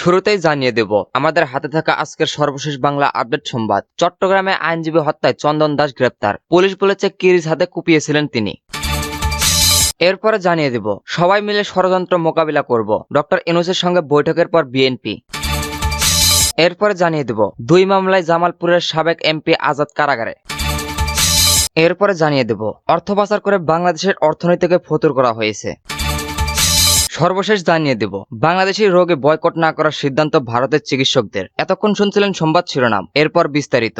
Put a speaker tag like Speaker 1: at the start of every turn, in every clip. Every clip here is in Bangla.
Speaker 1: শুরুতেই জানিয়ে দেব আমাদের হাতে থাকা আজকের সর্বশেষ বাংলা আপডেট সংবাদ। চট্টগ্রামে আইনজীবী হত্যায় চন্দন দাস গ্রেপ্তার, পুলিশ বলেছে কিরিচ হাতে কুপিয়েছিলেন তিনি। এরপরে জানিয়ে দেব সবাই মিলে ষড়যন্ত্র মোকাবিলা করব, ডক্টর ইউনূসের সঙ্গে বৈঠকের পর বিএনপি। এরপরে জানিয়ে দেব 2 মামলায় জামালপুরের সাবেক এমপি আজাদ কারাগারে। এরপরে জানিয়ে দেব অর্থ পাচার করে বাংলাদেশের অর্থনীতিকে ফতুর করা হয়েছে। সর্বশেষ জানিয়ে দেব বাংলাদেশি রোগে বয়কট না করার সিদ্ধান্ত ভারতের চিকিৎসকদের। এতক্ষণ শুনছিলেন সংবাদ শিরোনাম, এরপর বিস্তারিত।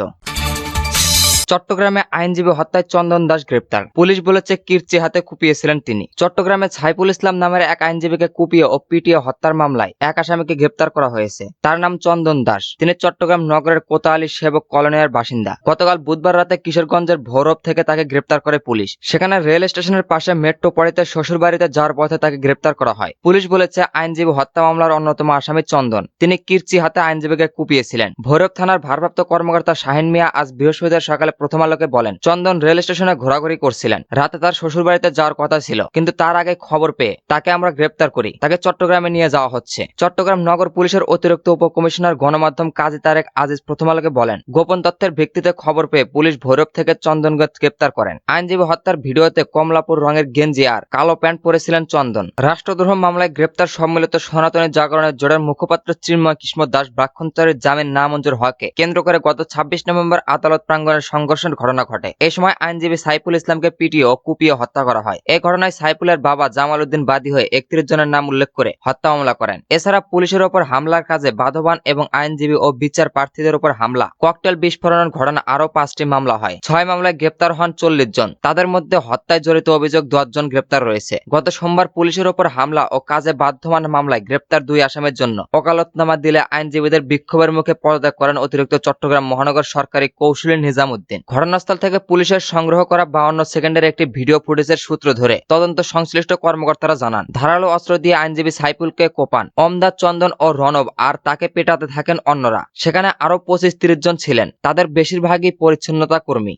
Speaker 1: চট্টগ্রামে আইনজীবী হত্যায় চন্দন দাস গ্রেপ্তার, পুলিশ বলেছে কিরচি হাতে কুপিয়েছিলেন তিনি। চট্টগ্রামে সাইফুল ইসলাম নামের এক আইনজীবীকে কুপিয়ে ও পিটিয়ে হত্যার মামলায় এক আসামিকে গ্রেপ্তার করা হয়েছে। তার নাম চন্দন দাস। তিনি চট্টগ্রাম নগরের কোতোয়ালী সেবক কলোনির বাসিন্দা। গতকাল বুধবার রাতে কিশোরগঞ্জের ভৈরব থেকে তাকে গ্রেপ্তার করে পুলিশ। সেখানে রেল স্টেশনের পাশে মেট্রো পড়িতে শ্বশুর বাড়িতে যাওয়ার পথে তাকে গ্রেপ্তার করা হয়। পুলিশ বলেছে আইনজীবী হত্যা মামলার অন্যতম আসামি চন্দন, তিনি কিরচি হাতে আইনজীবীকে কুপিয়েছিলেন। ভৈরব থানার ভারপ্রাপ্ত কর্মকর্তা শাহিন মিয়া আজ বৃহস্পতিবার সকালে প্রথম আলোকে বলেন, চন্দন রেল স্টেশনে ঘোরাঘুরি করছিলেন। রাতে তার শ্বশুর বাড়িতে যাওয়ার কথা ছিল, কিন্তু তার আগে খবর পেয়ে তাকে আমরা গ্রেপ্তার করি। তাকে চট্টগ্রামে নিয়ে যাওয়া হচ্ছে। চট্টগ্রাম নগর পুলিশের অতিরিক্ত উপকমিশনার গণমাধ্যম কাজী তারেক আজিজ প্রথম আলোকে বলেন, গোপন তথ্যের ভিত্তিতে খবর পেয়ে পুলিশ ভৈরব থেকে চন্দনকে গ্রেপ্তার করেন। আইনজীবী হত্যার ভিডিওতে কমলাপুর রঙের গেঞ্জি আর কালো প্যান্ট পরেছিলেন চন্দন। রাষ্ট্রদ্রোহ মামলায় গ্রেপ্তার সম্মিলিত সনাতনী জাগরণের জোটের মুখপাত্র চিন্ময় কিসমত দাস ব্রাক্ষণচারীর জামিন নামঞ্জুর হওয়াকে কেন্দ্র করে গত 26 নভেম্বর আদালত প্রাঙ্গণে সংঘর্ষের ঘটনা ঘটে। এই সময় আইনজীবী সাইফুল ইসলামকে পিটিয়ে ও কুপিয়ে হত্যা করা হয়। এই ঘটনায় সাইফুলের বাবা জামাল উদ্দিন বাদী হয়ে 31 জনের নাম উল্লেখ করে হত্যা মামলা করেন। এছাড়া পুলিশের ওপর হামলার কাজে বাধবান এবং আইনজীবী ও বিচার প্রার্থীদের উপর হামলা, ককটেল বিস্ফোরণের ঘটনা আরো 5টি মামলা হয়। 6 মামলায় গ্রেপ্তার হন 40 জন। তাদের মধ্যে হত্যায় জড়িত অভিযোগ 10 জন গ্রেপ্তার রয়েছে। গত সোমবার পুলিশের ওপর হামলা ও কাজে বাধ্যবান মামলায় গ্রেপ্তার 2 আসামির জন্য ওকালতনামা দিলে আইনজীবীদের বিক্ষোভের মুখে পদত্যাগ করেন অতিরিক্ত চট্টগ্রাম মহানগর সরকারি কৌশলী নিজামুদ্দিন। ঘটনাস্থল থেকে পুলিশের সংগ্রহ করা 52 সেকেন্ডের একটি ভিডিও ফুটেজের সূত্র ধরে তদন্ত সংশ্লিষ্ট কর্মকর্তারা জানান, ধারালো অস্ত্র দিয়ে আইনজীবী সাইফুলকে কোপান অমদাদ, চন্দন ও রণব, আর তাকে পেটাতে থাকেন অন্যরা। সেখানে আরো 25-30 জন ছিলেন, তাদের বেশিরভাগই পরিচ্ছন্নতা কর্মী।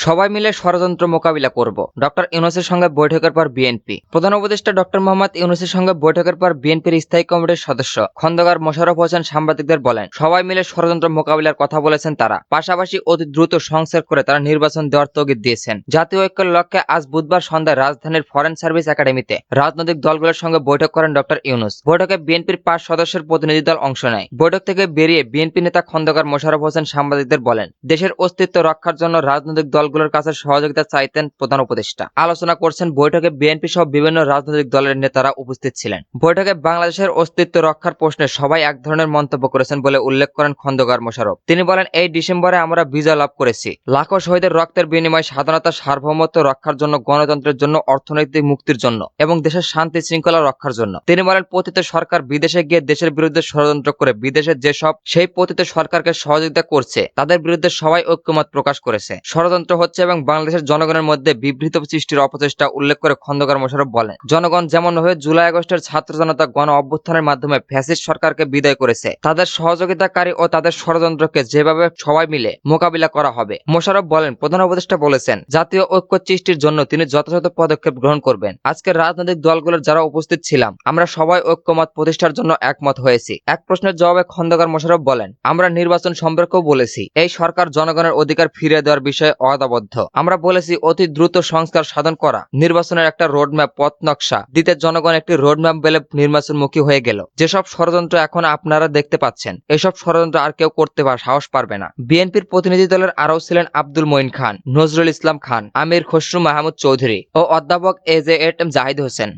Speaker 1: সবাই মিলে ষড়যন্ত্র মোকাবিলা করব, ডক্টর ইউনূসের সঙ্গে বৈঠকের পর বিএনপি। প্রধান উপদেষ্টা ডক্টর মোহাম্মদ ইউনূসের সঙ্গে বৈঠকের পর বিএনপির স্থায়ী কমিটির সদস্য খন্দকার মোশাররফ হোসেন সাংবাদিকদের বলেন, সবাই মিলে ষড়যন্ত্র মোকাবিলার কথা বলেছেন তারা। পাশাপাশি অতি দ্রুত সংস্কার করে তারা নির্বাচন দেওয়ার তাগিদ দিয়েছেন। জাতীয় ঐক্যের লক্ষ্যে আজ বুধবার সন্ধ্যায় রাজধানীর ফরেন সার্ভিস একাডেমিতে রাজনৈতিক দলগুলোর সঙ্গে বৈঠক করেন ডক্টর ইউনূস। বৈঠকে বিএনপির 5 সদস্যের প্রতিনিধি দল অংশ নেয়। বৈঠক থেকে বেরিয়ে বিএনপি নেতা খন্দকার মোশাররফ হোসেন সাংবাদিকদের বলেন, দেশের অস্তিত্ব রক্ষার জন্য রাজনৈতিক দলগুলোর কাছে সহযোগিতা চাইতেন প্রধান উপদেষ্টা। আলোচনা করছেন বৈঠকে বিএনপি সহ বিভিন্ন রাজনৈতিক দলের নেতারা উপস্থিত ছিলেন। বৈঠকে বাংলাদেশের অস্তিত্ব রক্ষার প্রশ্নে সবাই এক ধরনের মন্তব্য করেছেন বলে উল্লেখ করেন খন্দকার মোশাররফ। তিনি বলেন, এই ডিসেম্বরে আমরা বিজয় লাভ করেছি। লাখো শহীদের রক্তের বিনিময়ে স্বাধীনতা, সার্বভৌমত্ব রক্ষার জন্য, গণতন্ত্রের জন্য, অর্থনৈতিক মুক্তির জন্য এবং দেশের শান্তি শৃঙ্খলা রক্ষার জন্য। তিনি বলেন, পতিত সরকার বিদেশে গিয়ে দেশের বিরুদ্ধে ষড়যন্ত্র করে বিদেশে যেসব সেই পতিত সরকারকে সহযোগিতা করছে তাদের বিরুদ্ধে সবাই ঐক্যমত প্রকাশ করেছে। ষড়যন্ত্র হচ্ছে এবং বাংলাদেশের জনগণের মধ্যে বিভ্রান্ত সৃষ্টির অপচেষ্টা উল্লেখ করে খন্দকার মোশাররফ বলেন, জনগণ যেমনভাবে জুলাই আগস্টের ছাত্র জনতা গণ অভ্যুত্থানের মাধ্যমে ফ্যাসিস্ট সরকারকে বিদায় করেছে, তাদের সহযোগিতাকারী ও তাদের ষড়যন্ত্রকে যেভাবে সবাই মিলে মোকাবিলা করা হবে। মোশাররফ বলেন, প্রধান উপদেষ্টা বলেছেন, জাতীয় ঐক্য সৃষ্টির জন্য তিনি যথাযথ পদক্ষেপ গ্রহণ করবেন। আজকের রাজনৈতিক দলগুলোর যারা উপস্থিত ছিলাম, আমরা সবাই ঐক্যমত প্রতিষ্ঠার জন্য একমত হয়েছি। এক প্রশ্নের জবাবে খন্দকার মোশাররফ বলেন, আমরা নির্বাচন সম্পর্কেও বলেছি, এই সরকার জনগণের অধিকার ফিরিয়ে দেওয়ার বিষয়ে ওয়াদাবদ্ধ। আমরা বলেছি অতি দ্রুত সংস্কার সাধন করা, নির্বাচনের একটা রোডম্যাপ, পথ নকশা দিতে জনগণ একটি রোডম্যাপ পেলে নির্বাচনমুখী হয়ে গেল। যেসব ষড়যন্ত্র এখন আপনারা দেখতে পাচ্ছেন, এসব ষড়যন্ত্র আর কেউ করতে সাহস পারবে না। বিএনপির প্রতিনিধি দলের আরও ছিলেন আব্দুল মঈন খান, নজরুল ইসলাম খান, আমির খসরু মাহমুদ চৌধুরী ও অধ্যাপক এজেএম জাহিদ হোসেন।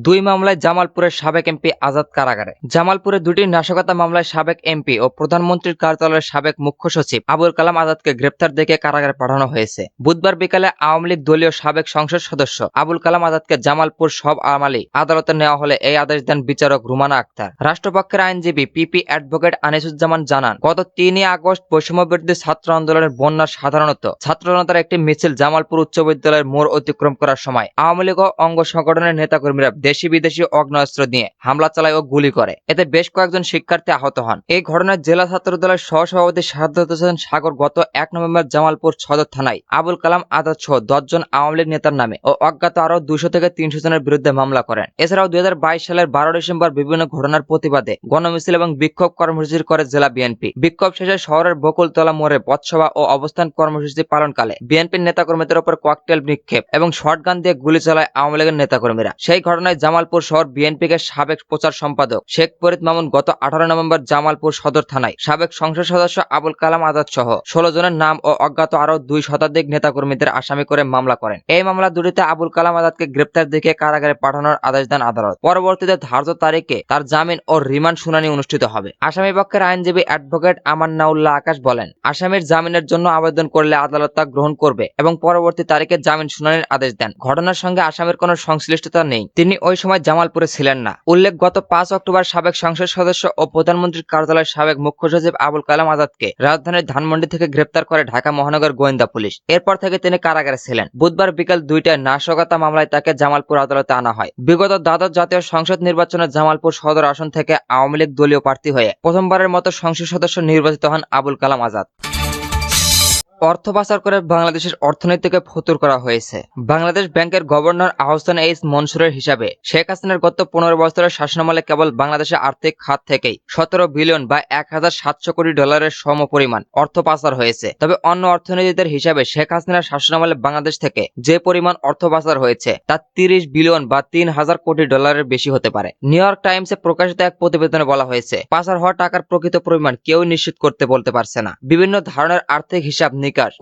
Speaker 1: 2 মামলায় জামালপুরের সাবেক এমপি আজাদ কারাগারে। জামালপুরে 2টি নাশকতা মামলায় সাবেক এমপি ও প্রধানমন্ত্রীর কার্যালয়ের সাবেক মুখ্য সচিব আবুল কালাম আজাদকে গ্রেপ্তার দেখে কারাগারে পাঠানো হয়েছে। বুধবার বিকালে আওয়ামী লীগ দলীয় সাবেক সংসদ সদস্য আবুল কালাম আজাদকে জামালপুর সব আওয়ামী আদালতে নেওয়া হলে এই আদেশ দেন বিচারক রুমানা আক্তার। রাষ্ট্রপক্ষের আইনজীবী পিপি অ্যাডভোকেট আনিসুজ্জামান জানান, গত 3 আগস্ট বৈষম্যবিরোধী ছাত্র আন্দোলনের বন্যার সাধারণত ছাত্র জনতার একটি মিছিল জামালপুর উচ্চ বিদ্যালয়ের মোড় অতিক্রম করার সময় আওয়ামী লীগ ও অঙ্গ সংগঠনের নেতাকর্মীরা দেশি বিদেশি অগ্নেয়াস্ত্র নিয়ে হামলা চালায় ও গুলি করে। এতে বেশ কয়েকজন শিক্ষার্থী আহত হন। এই ঘটনায় জেলা ছাত্র দলের সহসভাপতি সাজ্জাদ হোসেন সাগর গত 1 নভেম্বর জামালপুর সদর থানায় আবুল কালাম আজাদ সহ 10 জন আওয়ামী লীগ নেতার নামে ও অজ্ঞাত আরো 200 থেকে 300 জনের বিরুদ্ধে মামলা করেন। এছাড়াও 2022 সালের 12 ডিসেম্বর বিভিন্ন ঘটনার প্রতিবাদে গণমিছিল এবং বিক্ষোভ কর্মসূচি করে জেলা বিএনপি। বিক্ষোভ শেষে শহরের বকুলতলা মোড়ে পথসভা ও অবস্থান কর্মসূচি পালনকালে বিএনপির নেতাকর্মীদের উপর ককটেল নিক্ষেপ এবং শটগান দিয়ে গুলি চালায় আওয়ামী লীগের নেতাকর্মীরা। সেই ঘটনায় জামালপুর শহর বিএনপিকে সাবেক প্রচার সম্পাদক শেখ ফরিদ মামুন গত 18 নভেম্বর জামালপুর সদর থানায় সাবেক সংসদ সদস্য আবুল কালাম আজাদ সহ 16 জনের নাম ও অজ্ঞাত আরো 2 শতাধিক নেতাকর্মীদের আসামি করে মামলা করেন। এই মামলা দুটিতে আবুল কালাম আজাদকে গ্রেপ্তার দেখিয়ে কারাগারে পাঠানোর আদেশ দেন আদালত। পরবর্তীতে ধার্য তারিখে তার জামিন ও রিমান্ড শুনানি অনুষ্ঠিত হবে। আসামি পক্ষের আইনজীবী অ্যাডভোকেট আমান্নাউল্লাহ আকাশ বলেন, আসামির জামিনের জন্য আবেদন করলে আদালত তা গ্রহণ করবে এবং পরবর্তী তারিখে জামিন শুনানির আদেশ দেন। ঘটনার সঙ্গে আসামির কোনো সংশ্লিষ্টতা নেই, তিনি ওই সময় জামালপুরে ছিলেন না। উল্লেখ, গত 5 অক্টোবর সাবেক সংসদ সদস্য ও প্রধানমন্ত্রীর কার্যালয়ের সাবেক মুখ্য সচিব আবুল কালাম আজাদকে রাজধানীর ধানমন্ডি থেকে গ্রেপ্তার করে ঢাকা মহানগর গোয়েন্দা পুলিশ। এরপর থেকে তিনি কারাগারে ছিলেন। বুধবার বিকেল 2টায় নাশকতা মামলায় তাকে জামালপুর আদালতে আনা হয়। বিগত দ্বাদশ জাতীয় সংসদ নির্বাচনে জামালপুর সদর আসন থেকে আওয়ামী লীগ দলীয় প্রার্থী হয়ে প্রথমবারের মতো সংসদ সদস্য নির্বাচিত হন আবুল কালাম আজাদ। অর্থ পাচার করে বাংলাদেশের অর্থনীতিকে ফতুর করা হয়েছে। বাংলাদেশ ব্যাংকের গভর্নর আহসান এইচ মনসুরের হিসাবে শেখ হাসিনার গত 15 বছরের শাসনামলে কেবল বাংলাদেশের আর্থিক খাত থেকেই 17 বিলিয়ন বা 1700 কোটি ডলারের সমপরিমাণ অর্থ পাচার হয়েছে। তবে অন্য অর্থনীতিদের হিসাবে শেখ হাসিনার শাসনামলে বাংলাদেশ থেকে যে পরিমাণ অর্থ পাচার হয়েছে তা 30 বিলিয়ন বা 3000 কোটি ডলারের বেশি হতে পারে। নিউ ইয়র্ক টাইমসে প্রকাশিত এক প্রতিবেদনে বলা হয়েছে, পাচার হওয়া টাকার প্রকৃত পরিমাণ কেউ নিশ্চিত করতে বলতে পারছে না। বিভিন্ন ধরনের আর্থিক হিসাব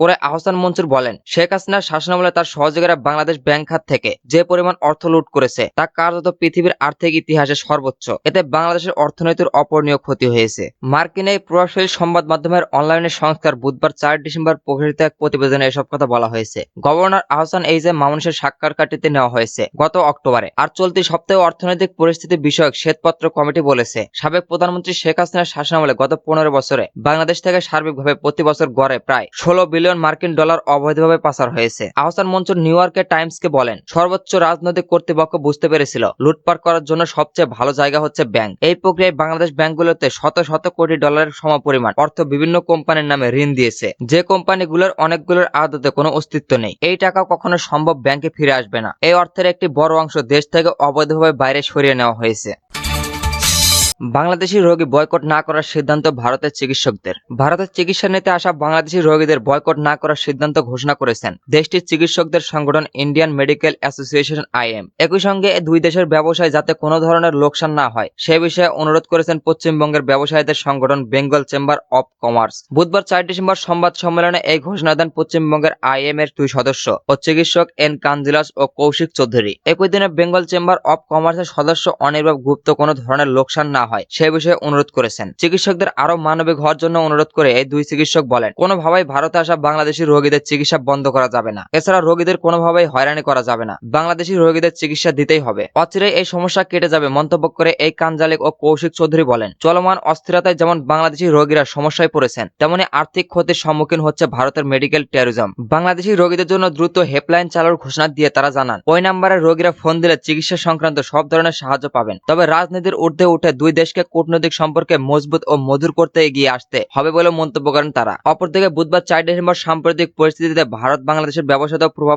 Speaker 1: করে আহসান মনসুর বলেন, শেখ হাসিনার শাসনামলে তার সহযোগীরা বাংলাদেশ ব্যাংক খাত থেকে যে পরিমাণ অর্থ লুট করেছে তা কার্যত পৃথিবীর আর্থিক ইতিহাসে সর্বোচ্চ। এতে বাংলাদেশের অর্থনীতির অপূরণীয় ক্ষতি হয়েছে। মার্কিন এই প্রভাবশালী সংবাদ মাধ্যমের অনলাইনে সংস্থার বুধবার 4 ডিসেম্বর প্রকাশিত এক প্রতিবেদনে এসব কথা বলা হয়েছে। গভর্নর আহসান এইচে মামুনের সাক্ষাৎকারটিতে নেওয়া হয়েছে গত অক্টোবরে। আর চলতি সপ্তাহে অর্থনৈতিক পরিস্থিতি বিষয়ক শ্বেতপত্র কমিটি বলেছে, সাবেক প্রধানমন্ত্রী শেখ হাসিনার শাসনামলে গত 15 বছরে বাংলাদেশ থেকে সার্বিকভাবে প্রতি বছর গড়ে প্রায় 16 বিলিয়ন মার্কিন ডলার অবৈধভাবে পাচার হয়েছে। আহসান মনসুর নিউ ইয়র্কের টাইমসকে বলেন, সর্বোচ্চ রাজনৈতিক কর্তৃপক্ষ বুঝতে পেরেছিল লুটপাট করার জন্য সবচেয়ে ভালো জায়গা হচ্ছে ব্যাংক। এই প্রক্রিয়ায় বাংলাদেশ ব্যাংকগুলোতে শত শত কোটি ডলারের সমপরিমাণ অর্থ বিভিন্ন কোম্পানির নামে ঋণ দিয়েছে, যে কোম্পানিগুলোর অনেকগুলোর আদতে কোনো অস্তিত্ব নেই। এই টাকা কখনো সম্ভব ব্যাংকে ফিরে আসবে না। এই অর্থের একটি বড় অংশ দেশ থেকে অবৈধভাবে বাইরে সরিয়ে নেওয়া হয়েছে। বাংলাদেশি রোগী বয়কট না করার সিদ্ধান্ত ভারতের চিকিৎসকদের। ভারতের চিকিৎসা নিতে আসা বাংলাদেশি রোগীদের বয়কট না করার সিদ্ধান্ত ঘোষণা করেছেন দেশটির চিকিৎসকদের সংগঠন ইন্ডিয়ান মেডিকেল অ্যাসোসিয়েশন আইএম। একই সঙ্গে দুই দেশের ব্যবসায় যাতে কোনো ধরনের লোকসান না হয় সে বিষয়ে অনুরোধ করেছেন পশ্চিমবঙ্গের ব্যবসায়ীদের সংগঠন বেঙ্গল চেম্বার অব কমার্স। বুধবার 4 ডিসেম্বর সংবাদ সম্মেলনে এই ঘোষণা দেন পশ্চিমবঙ্গের আইএম এর 2 সদস্য ও চিকিৎসক এন কাঞ্জিলাস ও কৌশিক চৌধুরী। একই দিনে বেঙ্গল চেম্বার অব কমার্সের সদস্য অনির্বাণ গুপ্ত কোনো ধরনের লোকসান না হয় সে বিষয়ে অনুরোধ করেছেন। চিকিৎসকদের আরো মানবিক হওয়ার জন্য অনুরোধ করে এই 2 চিকিৎসক বলেন, কোনোভাবেই ভারতে আসা বাংলাদেশি রোগীদের চিকিৎসা বন্ধ করা যাবে না। এছাড়া রোগীদের কোনোভাবেই হয়রানি করা যাবে না। বাংলাদেশি রোগীদের চিকিৎসা দিতেই হবে। অচিরেই এই সমস্যা কেটে যাবে মন্তব্য করে এই কাঞ্জালিক ও কৌশিক চৌধুরী বলেন, চলমান অস্থিরতায় যেমন বাংলাদেশি রোগীরা সমস্যায় পড়েছেন তেমনি আর্থিক ক্ষতির সম্মুখীন হচ্ছে ভারতের মেডিকেল ট্যুরিজম। বাংলাদেশি রোগীদের জন্য দ্রুত হেল্পলাইন চালুর ঘোষণা দিয়ে তারা জানান, ওই নাম্বারে রোগীরা ফোন দিলে চিকিৎসা সংক্রান্ত সব ধরনের সাহায্য পাবেন। তবে রাজনীতির ঊর্ধ্বে উঠে 2 দেশকে কূটনৈতিক সম্পর্কে মজবুত ও মধুর করতে এগিয়ে আসতে হবে বলে মন্তব্য করেন তারা। অপরদিকে বুধবার 4 ডিসেম্বর সাম্প্রতিক পরিস্থিতিতে ভারত বাংলাদেশের ব্যবসাতেও প্রভাব